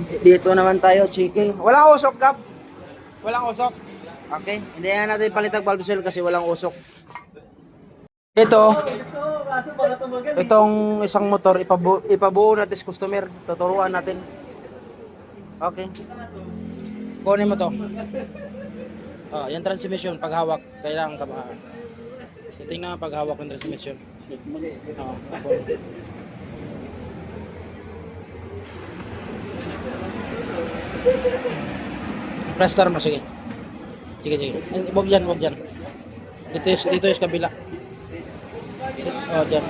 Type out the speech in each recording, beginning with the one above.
Dito naman tayo, checking. Walang usok, Kap. Walang usok. Okay, hindi na natin palitag valve seal kasi walang usok. Itong isang motor, ipabuo natin sa customer. Tuturuan natin. Okay. Kunin mo to. Oh, yung transmission, paghawak, kailangan ka ba? Tingnan paghawak ng transmission. Oh, plaster mo, sige. Sige. Huwag dyan. Dito yung kabila. Oh, dyan.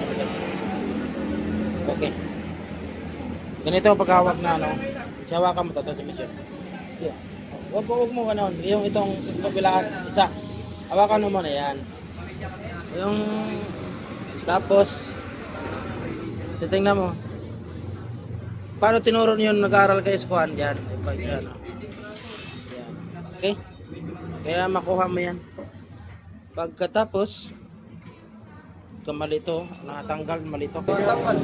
Okay. Ganito ang paghawak na ano. Hawakan mo ito, transmission. Yeah. Huwag mo ganon. Yung itong kabilaan, isa. Hawakan mo muna yan. Yung tapos titingnan mo. Paano tinuro niyo nag-aaral kayo sa kuhan? Yan. Yan. Okay? Kaya makuha mo yan. Pagkatapos malito, natanggal malito. Natanggal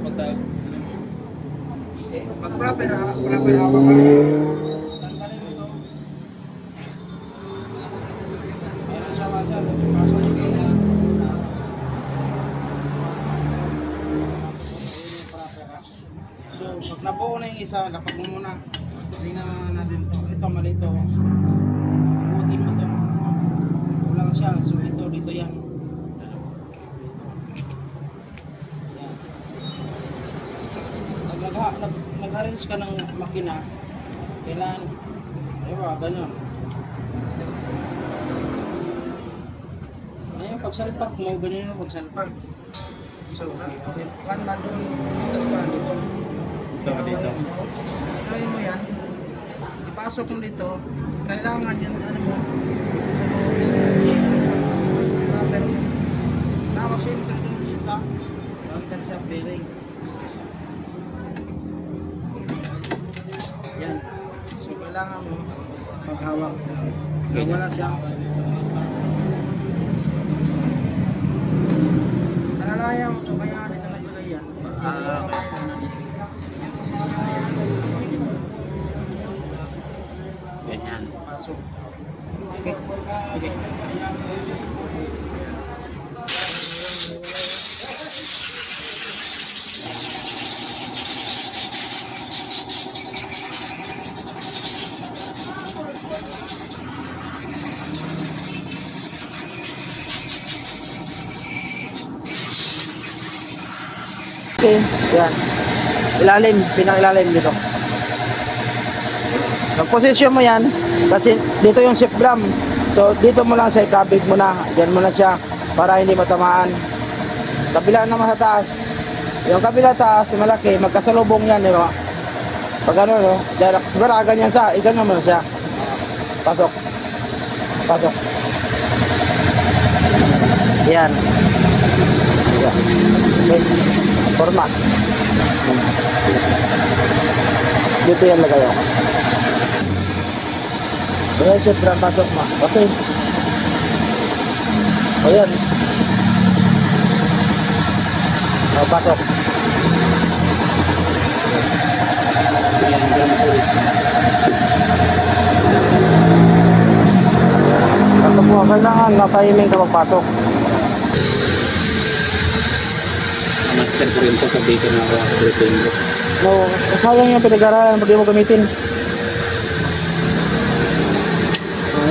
kapag pag proper hawak ka. Ayan siya wasal. Pasok ko kayo. So, pag nabuo na yung isa, lapag mo muna. Tingnan natin ito. Ito malito. Butin mo ito. Kulang siya. So, ito dito yan. Nag-arrange ka ng makina, kailangan, diba, ganyan. Ngayon, pagsalpak mo, ganyan yung pagsalpak. So, one man doon, tapos one dito. dito. Gawin mo yan, ipasok mo dito, kailangan yun, ano mo, rubber mo. Tapos introduce siya sa counter shaft bearing. Yan. So, kailangan mo maghawak. So, wala siya. Nalalaya mo ito, kaya dito naglagay yan. Ganyan. Pasok. Okay. Sige. Okay, yan. Ilalim, pinang-ilalim dito. Pag-position mo yan, kasi dito yung shift drum. So, dito mo lang siya, ikabig mo na. Diyan mo na siya, para hindi matamaan. Kabila naman sa taas. Yung kabila taas, malaki, magkasalubong yan, di ba? Pag ano, no? Diba, ganyan siya, ganyan mo na siya. Pasok. Yan. Yan. Okay. Format. Dito yan lagay ako. Reset drum, pasok mo. Okay. O yan. O, pasok. Pasok mo. Kailangan na-timing ka magpasok. Master ko rin po sa dito na ako. No, sayang yung pinag-aralan pag di mo gamitin.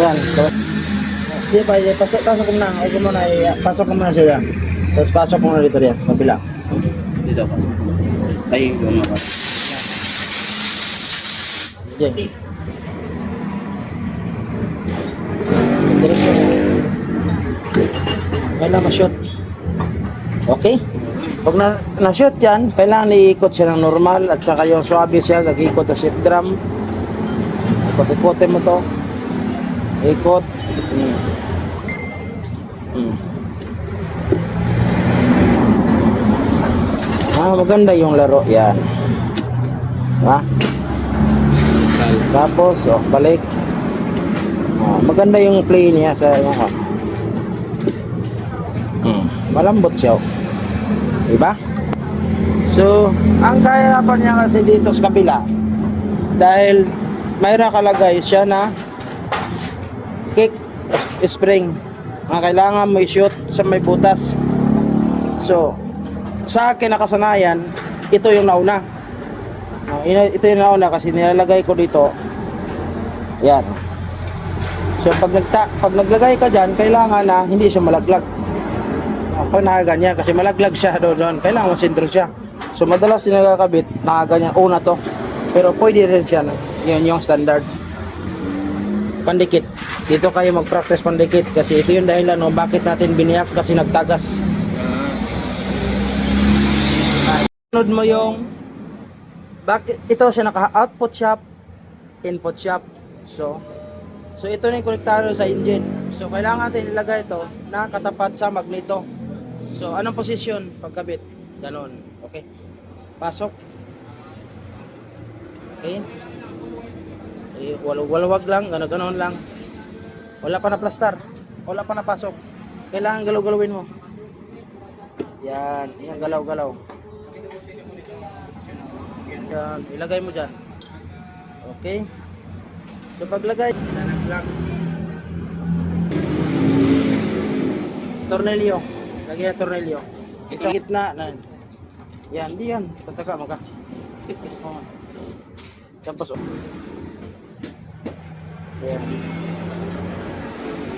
Ayan. Sige pa, pasok mo na. Pasok mo na siya. Tapos pasok mo na dito rin. Kabila. Dito pa. Ay, gumawa. Sige. Diretso. Kailangan ma-shoot. Okay? Pag na-shoot yan, kailangan iikot siya ng normal at saka yung swabe siya, nag-iikot na shift drum. Ikot-ikotin mo to. Ikot. Maganda yung laro. Yan. Ha? Tapos, balik. Maganda yung play niya sa yung malambot siya. Diba? So So, ang kahirapan niya kasi dito sa kabila, dahil mayroon nakalagay siya na kick spring. Ang kailangan may shoot sa may butas. So, sa akin nakasanayan, ito yung nauna. Ito yung nauna kasi nilalagay ko dito. Yan. So, pag naglagay ka dyan, kailangan na hindi siya malaglag. Pag nakaganyan, kasi malaglag siya doon, kailangan masintro siya. So, madalas yung nagkakabit, nakaganyan, una to. Pero pwede rin siya, yun yung standard. Pandikit. Dito kayo mag-practice pandikit kasi ito yung dahilan no, bakit natin biniyak kasi nagtagas. Sunod mo yung bakit ito siya naka-output shop, input shop. So ito na yung konektado sa engine. So kailangan natin ilagay ito na katapat sa magneto. So anong posisyon pagkabit? Ganon. Okay. Pasok. Okay. Walwag lang, gano'n lang. Wala pa na plastar. Wala pa na pasok. Kailangan galaw-galawin mo. Yan, yan galaw-galaw. Yan, ilagay mo dyan. Okay. So paglagay, lang. Tornilyo. Lagyan ang tornilyo. Sa gitna na. Yan, di yan. Tataka mo ka. Tapos yan.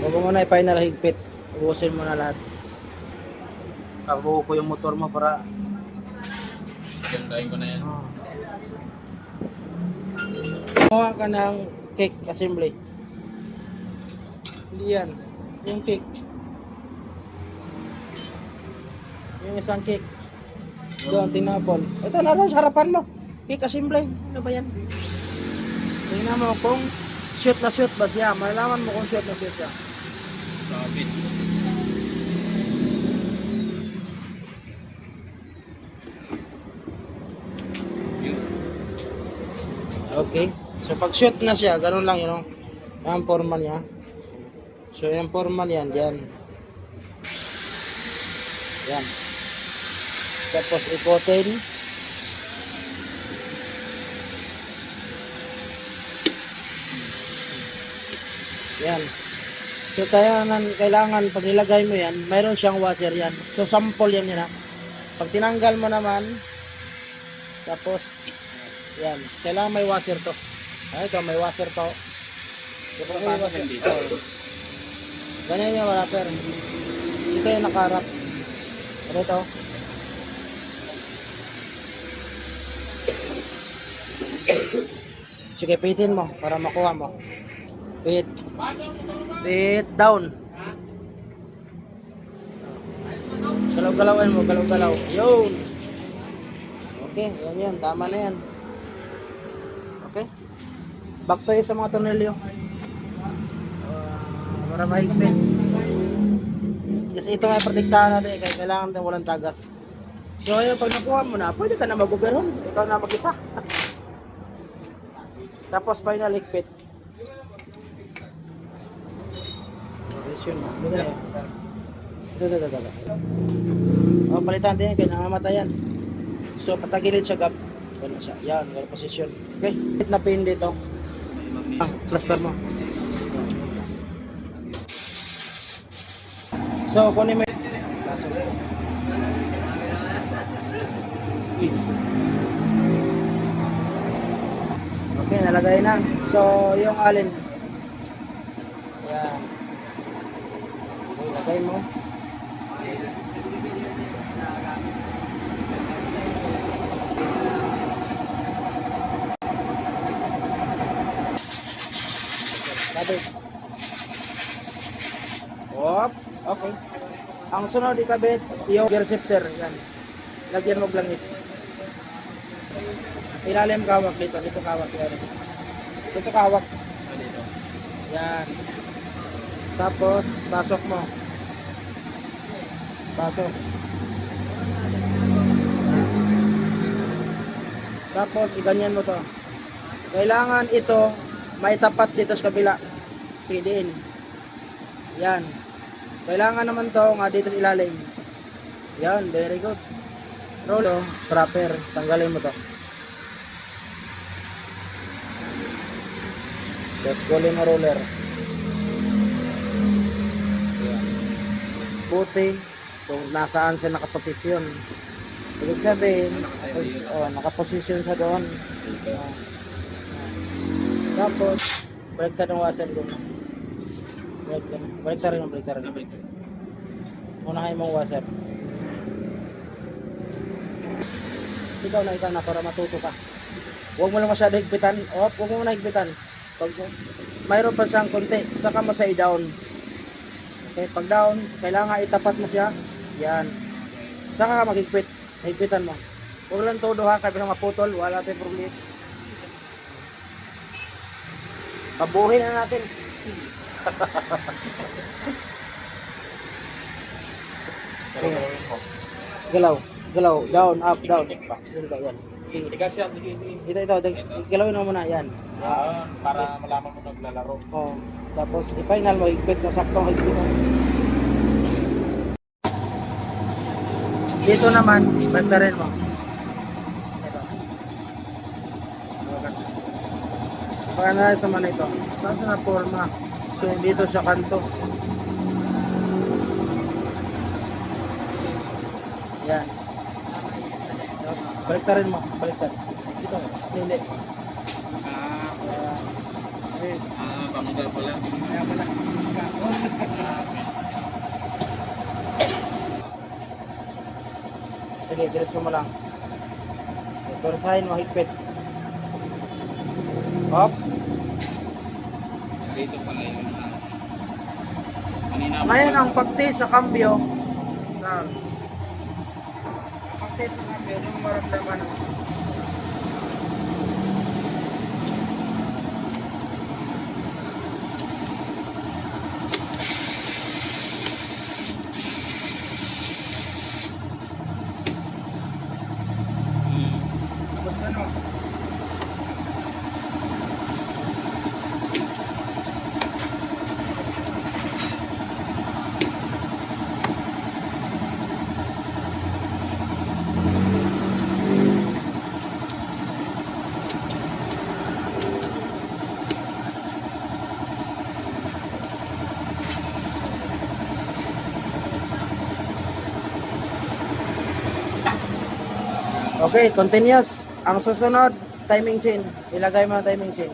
Huwag mo na i-final higpit. Ubusin mo na lahat. Kabuo ko yung motor mo para Gandahin ko na yan. Gumawa ka ng cake assembly. Hindi yan. Yung cake. Yung isang cake. Doon, tinapon. Ito na sa harapan mo. Cake assembly. Ano ba yan? Tingnan mo kung shoot na shoot ba siya. Malalaman mo kung shoot na shoot siya. Kapit. Okay. So pag shoot na siya, ganun lang yun. Ang forma niya. So yung forma niyan, yan. Yan. Tapos ikotin. Yan. So kailangan pag nilagay mo yan, mayroon siyang washer yan. So sample yan yun ha. Pag tinanggal mo naman, tapos yan, kailangan may washer to. Ay, ito may washer to. So kung may washer dito. Ganyan yung wrapper. Ito yung nakarap. Ano ito? Sige, pitin mo para makuha mo. Pit down. Galaw-galawin mo, galaw-galaw. Yun. Okay, yan. Tama na yan. Okay. Back tayo sa mga tornilyo. Para mahigpit. Kasi ito nga protektahan natin, kaya kailangan natin walang tagas. So, ayun, pag nakuha mo na, pwede ka na mag-overhaul. Ikaw na mag-isa. Tapos, final higpit. Yun mo. Dito. O, palitan din yan, kaya nangamatayan. So, patagilid siya gap. Ano siya? Yan, ganun posisyon. Okay, hit na pin dito. Plaster mo. So, kunin mo. Okay, nalagay na. So, yung alin. Yan. Okay, lagay mo. Kabit. Op, okay. Ang sunod ikabit, yung gear shifter. Yan. Lagyan mo langis. Ilalim kawak dito. Dito kawak. Yan. Dito kawak. Yan. Tapos, pasok mo. Pasok. Tapos, iganyan mo to. Kailangan ito, may tapat dito sa kabila. Sidiin. Yan. Kailangan naman to nga dito sa ilalim. Yan, very good. Rolo, proper. Tanggalin mo to. Tapos kulin mo roller. Ayan. Puti. Kung nasaan siya nakaposisyon. Ibig sabihin, nakaposisyon siya doon. Ah. Tapos, baliktad ng washer doon. Baliktad rin. Unahin mong washer. Ikaw na para matuto ka. Huwag mo lang masyado higpitan. Huwag mo na higpitan. Pag mayroon pa siyang konti, saka mo sa i-down. Okay, pag down, kailangan itapat mo siya. Yan. Saka ka maghigpit. Higpitan mo. Huwag lang todo ha, kaya maputol, wala tayong problema. Pabuhin na natin. Galaw, down, up, down. Yan. Sige. Ito, galawin mo muna, yan. Para malaman mo naglalaro. Oh, tapos i-final mo, higpit mo, saktong higpit mo. Dito naman, bagdarin mo. Ito. Pag-analyze naman ito. Saan sa na-forma? So, dito sa kanto. Yan. Baliktarin mo. Baliktad. Dito. Hindi. Bangga pala. Kaya pala. Sige, diretso mo lang. Torsahin mo, higpit. Hop. Dito pala yung kanina. Ngayon ang pagti sa kambyo. Pagti sa kambyo, yung maramdaman mo. Buksan mo. Okay, continuous. Ang susunod, timing chain. Ilagay mo ang timing chain.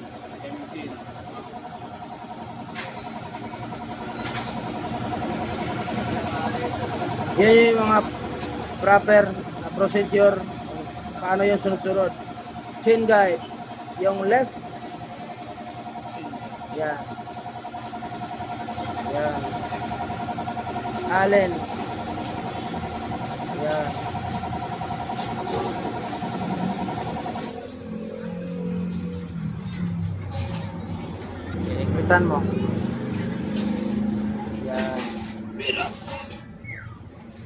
Yan yung mga proper na procedure. Paano yung sunod-sunod. Chain guide. Yung left. Yan. Yan. Allen. Yan. Ikpitan mo. Yan.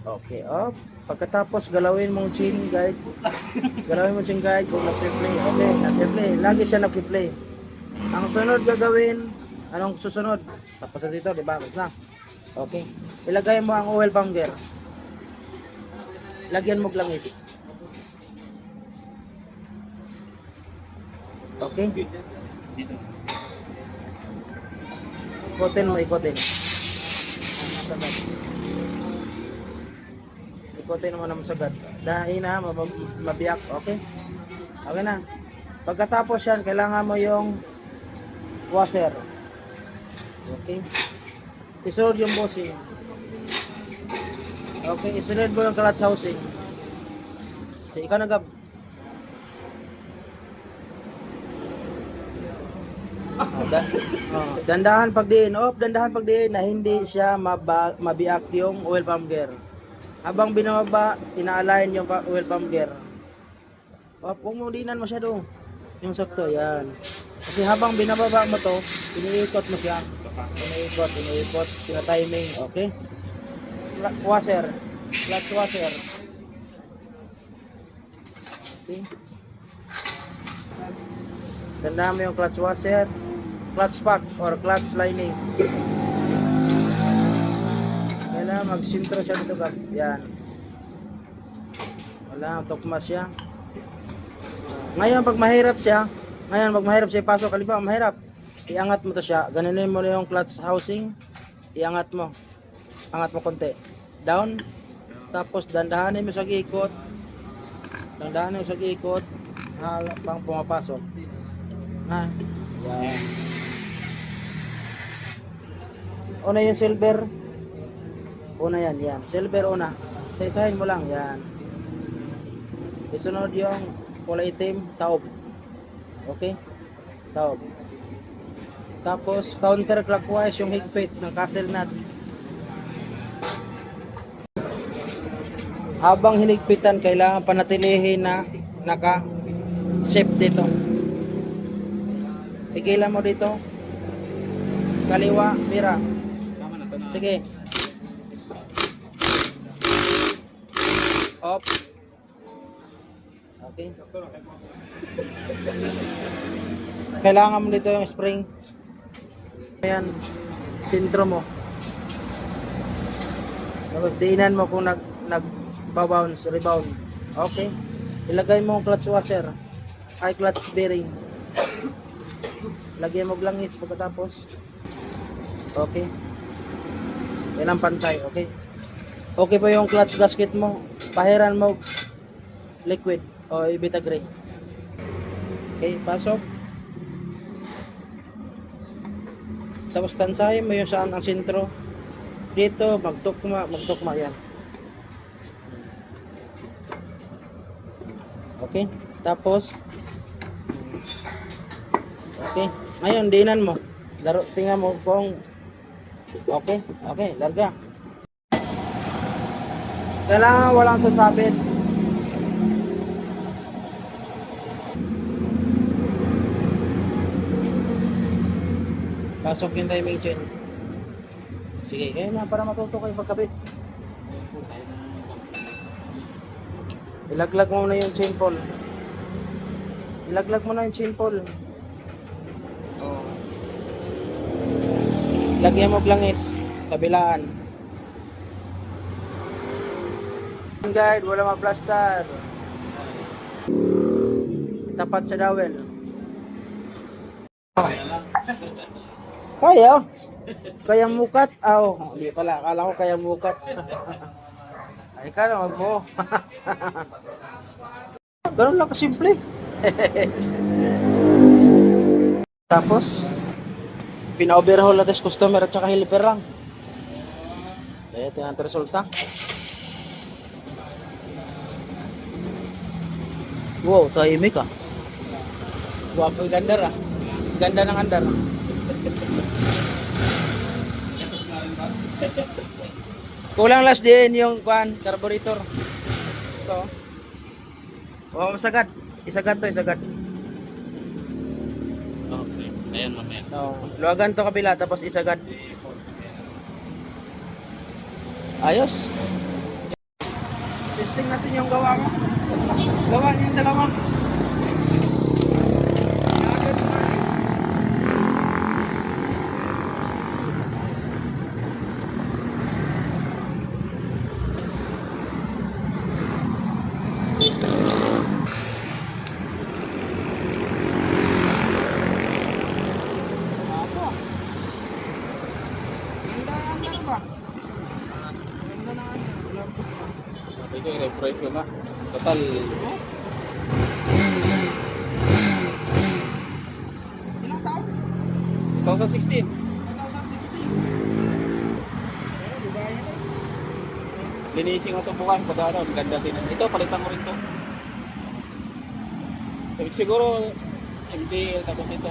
Okay, up. Pagkatapos galawin mong chain guide. Galawin mong chain guide kung nag-play. Okay, nag-play. Lagi siya nag-play. Ang sunod gagawin, anong susunod? Tapos na dito, di ba? Tapos na. Okay. Ilagay mo ang oil pump gear. Lagyan mo langis. Okay? Ikotin mo, ikotin. Ikotin mo na masagad. Dahil na, mabiyak. Okay? Okay na. Pagkatapos yan, kailangan mo yung washer. Okay? Isunod yung bushing. Okay, isunod mo yung clutch housing. So, ikaw nagab. Dandahan pagdiin. Dandahan pagdiin na hindi siya mabiak yung oil pump gear. Habang binababa, ina-align yung oil pump gear. Huwag mo dinan masyado. Yung sakto, yan. Kasi habang binababa mo to, iniikot mo siya. Iniikot, sina-timing. Okay? Washer. Clutch washer. Okay? Tandaan mo yung clutch washer, clutch pack, or clutch lining. Kailangan mag-sintro siya dito, Gab. Yan. Kailangan tukma siya. Ngayon, pag mahirap siya, pasok, halimbawa, mahirap. Iangat mo to siya. Ganunin mo na yung clutch housing. Iangat mo. Angat mo konti. Down. Tapos, dandahanin mo sa giikot. Dandahanin mo sa giikot. Pang pumapasok. Ha? Yan. Una yung silver. Una yan. Silver una. Isa-isahin mo lang. Yan. Isunod yung kulay itim, taob. Okay? Taob. Tapos, counterclockwise yung higpit ng castle nut. Habang hinigpitan, kailangan panatilihin na naka-shape dito. Pigilan mo dito. Kaliwa, mira. Sige. Up. Okay. Kailangan mo dito yung spring. Ayan. Sintro mo. Tapos diinan mo kung nag-bounce, rebound. Okay. Ilagay mo ang clutch washer. Ay, clutch bearing. Lagyan mo glangis pagkatapos. Okay. Yan ang pantay, okay? Okay po yung clutch gasket mo. Pahiran mo liquid o Ibitagre. Okay, pasok. Tapos tansahin mo yung saan ang sentro. Dito, magtukma yan. Okay, tapos okay, ngayon diinan mo. Tingnan mo kung okay, larga. Kailangan walang sasabit. Pasok yung timing chain. Sige, kaya na para matuto kayo pagkabit. Ilaglag mo na yung chain pull. Ilaglag mo na yung chain pull. Oh. Lagyan mo glangis, kabilaan. Guide, wala ma-plaster. Tapat sa dowel. Oh. Kaya? Kaya mukat? Oh, hindi pala. Akala ko kaya mukat. Ay, ka na, wag mo. Ganun lang kasimple. Tapos, pina-overhaul natin sa customer at saka helper lang. Ito yung resulta. Wow, tahimik ah. Guwapo yung ganda ah. Ganda ng andar. Kulang last din yung carburetor. Ito. Oh, masagad. Isagad to, isagad. Okay. Ayan mamaya. Oh, luwagan to kabila tapos isagad. Ayos. Testing natin yung gawa mo. Gawa niyo yung dalawa. Ito yung refresh yun na. Total. Ilang taon? 2016. 2016. Diba yan eh? Linising ko ito bukan. Pagkano, ganda din. Ito, palitan mo rin ito. Siguro, MDL tapos ito.